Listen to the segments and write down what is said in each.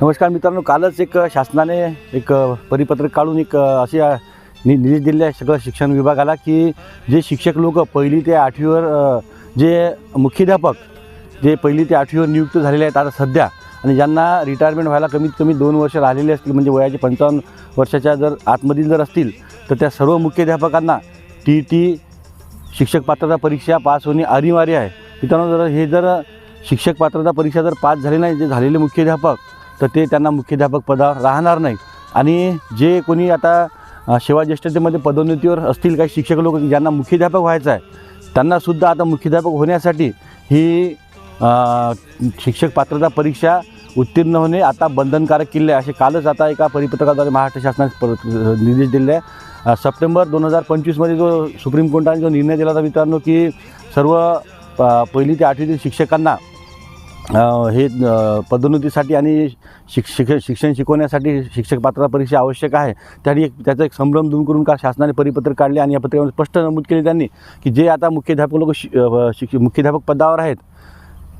नमस्कार मित्रांनो, कालच एक शासनाने एक परिपत्रक काढून एक असे निर्देश दिले आहे सगळं शिक्षण विभागाला की जे शिक्षक लोक पहिली ते आठवीवर जे मुख्याध्यापक जे पहिली ते आठवीवर नियुक्त झालेले आहेत आता सध्या आणि ज्यांना रिटायरमेंट व्हायला कमीत कमी 2 वर्ष राहिलेले असतील म्हणजे वयाचे 55 वर्षाच्या जर आतमधील जर असतील तर त्या सर्व मुख्याध्यापकांना TET शिक्षक पात्रता परीक्षा पास होणे अनिवार्य आहे. मित्रांनो, जर शिक्षक पात्रता परीक्षा जर पास झाले नाही जे झालेले मुख्याध्यापक तर ते त्यांना मुख्याध्यापक पदावर राहणार नाही. आणि जे कोणी आता सेवा ज्येष्ठतेमध्ये पदोन्नतीवर असतील काही शिक्षक लोक ज्यांना मुख्याध्यापक व्हायचं आहे त्यांनासुद्धा आता मुख्याध्यापक होण्यासाठी ही शिक्षक पात्रता परीक्षा उत्तीर्ण होणे आता बंधनकारक केले आहे. असे कालच आता एका परिपत्रकाद्वारे महाराष्ट्र शासनाने निर्देश दिले आहे. सप्टेंबर 2025मध्ये जो सुप्रीम कोर्टाने जो निर्णय दिला होता मित्रांनो की सर्व पहिली ते आठवीतील शिक्षकांना हे पदोन्नतीसाठी आणि शिक्षण शिकवण्यासाठी शिक्षक पात्रता परीक्षा आवश्यक आहे. त्याचा एक संभ्रम दूर करून का शासनाने परिपत्रक काढले आणि या पत्रकामध्ये स्पष्ट नमूद केले त्यांनी की जे आता मुख्याध्यापक लोक मुख्याध्यापक पदावर आहेत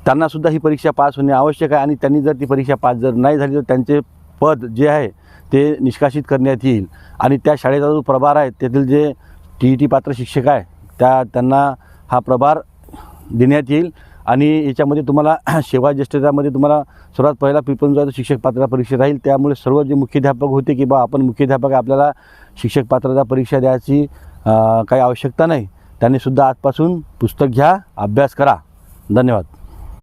त्यांनासुद्धा ही परीक्षा पास होणे आवश्यक आहे. आणि त्यांनी जर ती परीक्षा पास जर नाही झाली तर त्यांचे पद जे आहे ते निष्कासित करण्यात येईल आणि त्या शाळेचा जो प्रभार आहे त्यातील जे TET पात्र शिक्षक आहे त्यांना हा प्रभार देण्यात येईल. आणि याच्यामध्ये तुम्हाला सेवा ज्येष्ठतामध्ये तुम्हाला सर्वात पहिला प्रिफरन्स जो शिक्षक पात्रता परीक्षा राहील. त्यामुळे सर्व जे मुख्याध्यापक होते की बा आपण मुख्याध्यापक आपल्याला शिक्षक पात्रता परीक्षा द्यायची काही आवश्यकता नाही, त्यांनीसुद्धा आजपासून पुस्तक घ्या, अभ्यास करा. धन्यवाद.